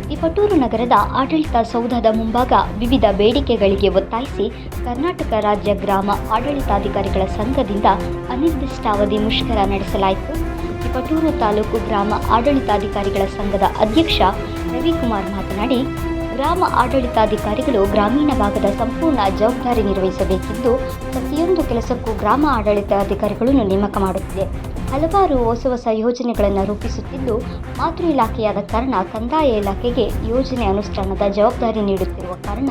ತಿಪಟೂರು ನಗರದ ಆಡಳಿತ ಸೌಧದ ಮುಂಭಾಗ ವಿವಿಧ ಬೇಡಿಕೆಗಳಿಗೆ ಒತ್ತಾಯಿಸಿ ಕರ್ನಾಟಕ ರಾಜ್ಯ ಗ್ರಾಮ ಆಡಳಿತಾಧಿಕಾರಿಗಳ ಸಂಘದಿಂದ ಅನಿರ್ದಿಷ್ಟಾವಧಿ ಮುಷ್ಕರ ನಡೆಸಲಾಯಿತು. ತಿಪಟೂರು ತಾಲೂಕು ಗ್ರಾಮ ಆಡಳಿತಾಧಿಕಾರಿಗಳ ಸಂಘದ ಅಧ್ಯಕ್ಷ ರವಿಕುಮಾರ್ ಮಾತನಾಡಿ, ಗ್ರಾಮ ಆಡಳಿತಾಧಿಕಾರಿಗಳು ಗ್ರಾಮೀಣ ಭಾಗದ ಸಂಪೂರ್ಣ ಜವಾಬ್ದಾರಿ ನಿರ್ವಹಿಸಬೇಕಿದ್ದು, ಪ್ರತಿಯೊಂದು ಕೆಲಸಕ್ಕೂ ಗ್ರಾಮ ಆಡಳಿತಾಧಿಕಾರಿಗಳನ್ನು ನೇಮಕ ಮಾಡುತ್ತಿದೆ. ಹಲವಾರು ಹೊಸ ಯೋಜನೆಗಳನ್ನು ರೂಪಿಸುತ್ತಿದ್ದು, ಮಾತೃ ಇಲಾಖೆಯಾದ ಕಾರಣ ಕಂದಾಯ ಇಲಾಖೆಗೆ ಯೋಜನೆ ಅನುಷ್ಠಾನದ ಜವಾಬ್ದಾರಿ ನೀಡುತ್ತಿರುವ ಕಾರಣ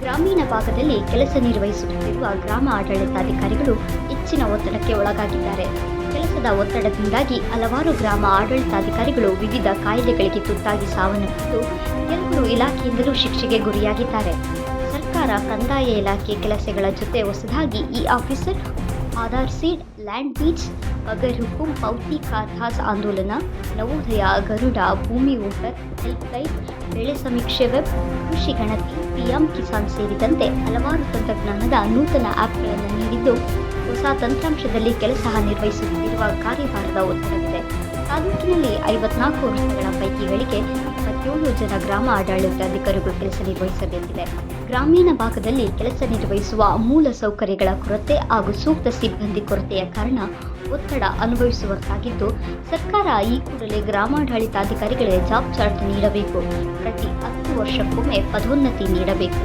ಗ್ರಾಮೀಣ ಭಾಗದಲ್ಲಿ ಕೆಲಸ ನಿರ್ವಹಿಸುತ್ತಿರುವ ಗ್ರಾಮ ಆಡಳಿತಾಧಿಕಾರಿಗಳು ಹೆಚ್ಚಿನ ಒತ್ತಡಕ್ಕೆ ಒಳಗಾಗಿದ್ದಾರೆ. ಕೆಲಸದ ಒತ್ತಡದಿಂದಾಗಿ ಹಲವಾರು ಗ್ರಾಮ ಆಡಳಿತಾಧಿಕಾರಿಗಳು ವಿವಿಧ ಕಾಯಿಲೆಗಳಿಗೆ ತುತ್ತಾಗಿ ಸಾವನ್ನಪ್ಪಿದ್ದು, ಕೆಲವರು ಇಲಾಖೆಯಿಂದಲೂ ಶಿಕ್ಷೆಗೆ ಗುರಿಯಾಗಿದ್ದಾರೆ. ಸರ್ಕಾರ ಕಂದಾಯ ಇಲಾಖೆ ಕೆಲಸಗಳ ಜೊತೆ ಹೊಸದಾಗಿ ಈ officer, Aadhaar seed, land beach, ಬಗರ್ ಹುಕುಂ, ಪೌತಿ ಖಾತಾಸ್ ಆಂದೋಲನ, ನವೋದಯ, ಗರುಡ, ಭೂಮಿ ವೋಟರ್, ಹೆಲ್ಪ್ ಲೈನ್, ಬೆಳೆ ಸಮೀಕ್ಷೆ ವೆಬ್, ಕೃಷಿ ಗಣತಿ, ಪಿಎಂ ಕಿಸಾನ್ ಸೇರಿದಂತೆ ಹಲವಾರು ತಂತ್ರಜ್ಞಾನದ ನೂತನ ಆ್ಯಪ್ಗಳನ್ನು ನೀಡಿದ್ದು, ಹೊಸ ತಂತ್ರಾಂಶದಲ್ಲಿ ಕೆಲಸ ನಿರ್ವಹಿಸುತ್ತಿರುವ ಕಾರ್ಯಭಾರದ ಒತ್ತಡವಿದೆ. ತಾಲೂಕಿನಲ್ಲಿ 54 ವೃತ್ತಗಳ ಪೈಕಿಗಳಿಗೆ 27 ಜನ ಗ್ರಾಮ ಆಡಳಿತಾಧಿಕಾರಿಗಳು ಕೆಲಸ ನಿರ್ವಹಿಸಬೇಕಿದೆ. ಗ್ರಾಮೀಣ ಭಾಗದಲ್ಲಿ ಕೆಲಸ ನಿರ್ವಹಿಸುವ ಮೂಲ ಸೌಕರ್ಯಗಳ ಕೊರತೆ ಹಾಗೂ ಸೂಕ್ತ ಸಿಬ್ಬಂದಿ ಕೊರತೆಯ ಕಾರಣ ಒತ್ತಡ ಅನುಭವಿಸುವಂತಾಗಿದ್ದು, ಸರ್ಕಾರ ಈ ಕೂಡಲೇ ಗ್ರಾಮಾಡಳಿತಾಧಿಕಾರಿಗಳಿಗೆ ಜಾಬ್ ಚಾರ್ಟ್ ನೀಡಬೇಕು. ಪ್ರತಿ 10 ವರ್ಷಕ್ಕೊಮ್ಮೆ ಪದೋನ್ನತಿ ನೀಡಬೇಕು.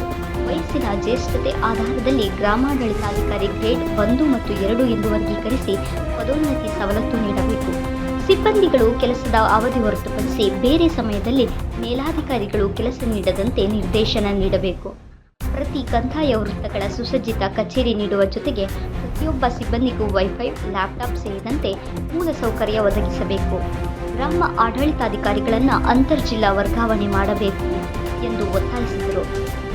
ವಯಸ್ಸಿನ ಜ್ಯೇಷ್ಠತೆ ಆಧಾರದಲ್ಲಿ ಗ್ರಾಮಾಡಳಿತಾಧಿಕಾರಿ ಗ್ರೇಡ್ 1 ಮತ್ತು 2 ಎಂದು ವರ್ಗೀಕರಿಸಿ ಪದೋನ್ನತಿ ಸವಲತ್ತು ನೀಡಬೇಕು. ಸಿಬ್ಬಂದಿಗಳು ಕೆಲಸದ ಅವಧಿ ಹೊರತುಪಡಿಸಿ ಬೇರೆ ಸಮಯದಲ್ಲಿ ಮೇಲಾಧಿಕಾರಿಗಳು ಕೆಲಸ ನೀಡದಂತೆ ನಿರ್ದೇಶನ ನೀಡಬೇಕು. ಪ್ರತಿ ಕಂದಾಯ ವೃತ್ತಗಳ ಸುಸಜ್ಜಿತ ಕಚೇರಿ ನೀಡುವ ಜೊತೆಗೆ ಪ್ರತಿಯೊಬ್ಬ ಸಿಬ್ಬಂದಿಗೂ ವೈಫೈ, ಲ್ಯಾಪ್ಟಾಪ್ ಸೇರಿದಂತೆ ಮೂಲ ಸೌಕರ್ಯ ಒದಗಿಸಬೇಕು. ಗ್ರಾಮ ಆಡಳಿತಾಧಿಕಾರಿಗಳನ್ನು ಅಂತರ್ಜಿಲ್ಲಾ ವರ್ಗಾವಣೆ ಮಾಡಬೇಕು ಎಂದು ಒತ್ತಾಯಿಸಿದರು.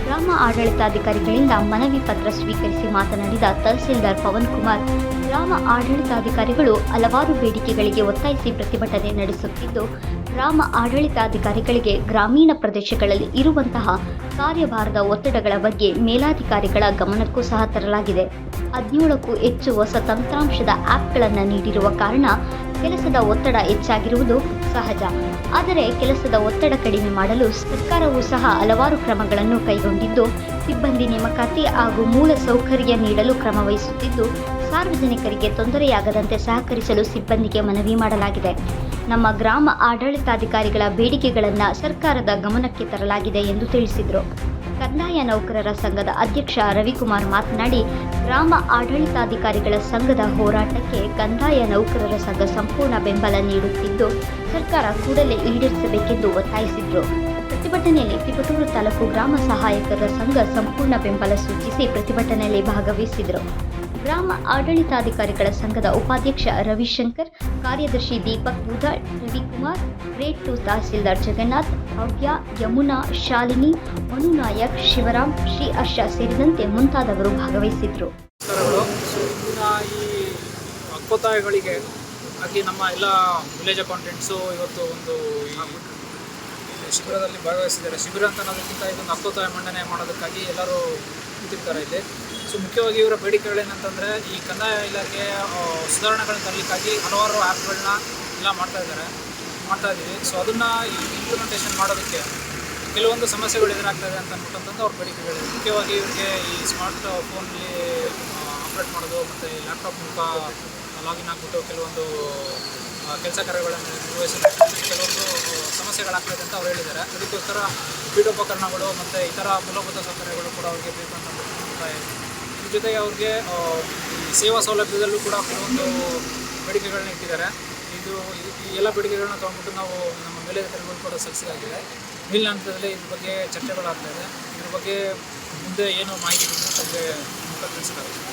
ಗ್ರಾಮ ಆಡಳಿತಾಧಿಕಾರಿಗಳಿಂದ ಮನವಿ ಪತ್ರ ಸ್ವೀಕರಿಸಿ ಮಾತನಾಡಿದ ತಹಸೀಲ್ದಾರ್ ಪವನ್ ಕುಮಾರ್, ಗ್ರಾಮ ಆಡಳಿತಾಧಿಕಾರಿಗಳು ಹಲವಾರು ಬೇಡಿಕೆಗಳಿಗೆ ಒತ್ತಾಯಿಸಿ ಪ್ರತಿಭಟನೆ ನಡೆಸುತ್ತಿದ್ದು, ಗ್ರಾಮ ಆಡಳಿತಾಧಿಕಾರಿಗಳಿಗೆ ಗ್ರಾಮೀಣ ಪ್ರದೇಶಗಳಲ್ಲಿ ಇರುವಂತಹ ಕಾರ್ಯಭಾರದ ಒತ್ತಡಗಳ ಬಗ್ಗೆ ಮೇಲಾಧಿಕಾರಿಗಳ ಗಮನಕ್ಕೂ ಸಹ ತರಲಾಗಿದೆ. 17ಕ್ಕೂ ಹೆಚ್ಚು ಹೊಸ ತಂತ್ರಾಂಶದ ಆ್ಯಪ್ಗಳನ್ನು ನೀಡಿರುವ ಕಾರಣ ಕೆಲಸದ ಒತ್ತಡ ಹೆಚ್ಚಾಗಿರುವುದು ಸಹಜ. ಆದರೆ ಕೆಲಸದ ಒತ್ತಡ ಕಡಿಮೆ ಮಾಡಲು ಸರ್ಕಾರವೂ ಸಹ ಹಲವಾರು ಕ್ರಮಗಳನ್ನು ಕೈಗೊಂಡಿದ್ದು, ಸಿಬ್ಬಂದಿ ನೇಮಕಾತಿ ಹಾಗೂ ಮೂಲ ಸೌಕರ್ಯ ನೀಡಲು ಕ್ರಮ ವಹಿಸುತ್ತಿದ್ದು, ಸಾರ್ವಜನಿಕರಿಗೆ ತೊಂದರೆಯಾಗದಂತೆ ಸಹಕರಿಸಲು ಸಿಬ್ಬಂದಿಗೆ ಮನವಿ ಮಾಡಲಾಗಿದೆ. ನಮ್ಮ ಗ್ರಾಮ ಆಡಳಿತಾಧಿಕಾರಿಗಳ ಬೇಡಿಕೆಗಳನ್ನು ಸರ್ಕಾರದ ಗಮನಕ್ಕೆ ತರಲಾಗಿದೆ ಎಂದು ತಿಳಿಸಿದರು. ಕಂದಾಯ ನೌಕರರ ಸಂಘದ ಅಧ್ಯಕ್ಷ ರವಿಕುಮಾರ್ ಮಾತನಾಡಿ, ಗ್ರಾಮ ಆಡಳಿತಾಧಿಕಾರಿಗಳ ಸಂಘದ ಹೋರಾಟಕ್ಕೆ ಕಂದಾಯ ನೌಕರರ ಸಂಘ ಸಂಪೂರ್ಣ ಬೆಂಬಲ ನೀಡುತ್ತಿದ್ದು, ಸರ್ಕಾರ ಕೂಡಲೇ ಈಡೇರಿಸಬೇಕೆಂದು ಒತ್ತಾಯಿಸಿದರು. ಪ್ರತಿಭಟನೆಯಲ್ಲಿ ತಿಪಟೂರು ತಾಲೂಕು ಗ್ರಾಮ ಸಹಾಯಕರ ಸಂಘ ಸಂಪೂರ್ಣ ಬೆಂಬಲ ಸೂಚಿಸಿ ಪ್ರತಿಭಟನೆಯಲ್ಲಿ ಭಾಗವಹಿಸಿದರು. ಗ್ರಾಮ ಆಡಳಿತಾಧಿಕಾರಿಗಳ ಸಂಘದ ಉಪಾಧ್ಯಕ್ಷ ರವಿಶಂಕರ್, ಕಾರ್ಯದರ್ಶಿ ದೀಪಕ್ ಬೂದಾಳ್, ರವಿಕುಮಾರ್, ಗ್ರೇಡ್ 2 ತಹಸೀಲ್ದಾರ್ ಜಗನ್ನಾಥ್, ಭವ್ಯ, ಯಮುನಾ, ಶಾಲಿನಿ, ಮನುನಾಯಕ್, ಶಿವರಾಮ್, ಶ್ರೀ ಹರ್ಷ ಸೇರಿದಂತೆ ಮುಂತಾದವರು ಭಾಗವಹಿಸಿದ್ರು. ಈ ಹಕ್ಕೊತ್ತಾಯಗಳಿಗೆ ಆಗಿ ನಮ್ಮ ಎಲ್ಲ ವಿಲೇಜ್ ಅಕೌಂಟೆಂಟ್ಸು ಇವತ್ತು ಒಂದು ಶಿಬಿರದಲ್ಲಿ ಭಾಗವಹಿಸಿದ್ದಾರೆ. ಶಿಬಿರ ಅಂತ ಅನ್ನೋದಕ್ಕಿಂತ ಇದೊಂದು ಹಕ್ಕೊತ್ತಾಯ ಮಂಡನೆ ಮಾಡೋದಕ್ಕಾಗಿ ಎಲ್ಲರೂ ಕೂತಿರ್ತಾರೆ ಇಲ್ಲಿ. ಸೊ ಮುಖ್ಯವಾಗಿ ಇವರ ಬೇಡಿಕೆಗಳೇನಂತಂದರೆ, ಈ ಕಂದಾಯ ಇಲಾಖೆ ಸುಧಾರಣೆಗಳನ್ನ ತರಲಿಕ್ಕಾಗಿ ಹಲವಾರು ಆ್ಯಪ್ಗಳನ್ನ ಎಲ್ಲ ಮಾಡ್ತಾ ಇದ್ದೀವಿ. ಸೊ ಅದನ್ನು ಇಂಪ್ಲಿಮೆಂಟೇಷನ್ ಮಾಡೋದಕ್ಕೆ ಕೆಲವೊಂದು ಸಮಸ್ಯೆಗಳು ಎದುರಾಗ್ತದೆ ಅಂತ ಅಂದ್ಬಿಟ್ಟಂತಂದು ಅವ್ರ ಬೇಡಿಕೆಗಳಿದೆ. ಮುಖ್ಯವಾಗಿ ಇವರಿಗೆ ಈ ಸ್ಮಾರ್ಟ್ ಫೋನಲ್ಲಿ ಆಪ್ರೇಟ್ ಮಾಡೋದು ಮತ್ತು ಲ್ಯಾಪ್ಟಾಪ್ ಮೂಲಕ ಲಾಗಿನ್ ಆಗಿಬಿಟ್ಟು ಕೆಲವೊಂದು ಕೆಲಸ ಕಾರ್ಯಗಳನ್ನು ನಿರ್ವಹಿಸಲು ಕೆಲವೊಂದು ಸಮಸ್ಯೆಗಳಾಗ್ತದೆ ಅಂತ ಅವ್ರು ಹೇಳಿದ್ದಾರೆ. ಅದಕ್ಕೋಸ್ಕರ ಪೀಠೋಪಕರಣಗಳು ಮತ್ತು ಇತರ ಮೂಲಭೂತ ಸೌಕರ್ಯಗಳು ಕೂಡ ಅವ್ರಿಗೆ ಬೇಕು ಅಂತ ಅಂದ್ಬಿಟ್ಟು ಇದ್ರ ಜೊತೆಗೆ ಅವ್ರಿಗೆ ಈ ಸೇವಾ ಸೌಲಭ್ಯದಲ್ಲೂ ಕೂಡ ಕೆಲವೊಂದು ಬೇಡಿಕೆಗಳನ್ನ ಇಟ್ಟಿದ್ದಾರೆ. ಈ ಎಲ್ಲ ಬೇಡಿಕೆಗಳನ್ನ ತೊಗೊಂಡ್ಬಿಟ್ಟು ನಾವು ನಮ್ಮ ಮೇಲಧಿಕಾರಿಗಳು ಕೂಡ ಸಲ್ಲಿಸಲಾಗಿದೆ. ಮೇಲಿನ ಹಂತದಲ್ಲಿ ಇದ್ರ ಬಗ್ಗೆ ಚರ್ಚೆಗಳಾಗ್ತಾಯಿದೆ. ಇದ್ರ ಬಗ್ಗೆ ಮುಂದೆ ಏನು ಮಾಹಿತಿ ತಮಗೆ ತಿಳಿಸಲಾಗುತ್ತೆ.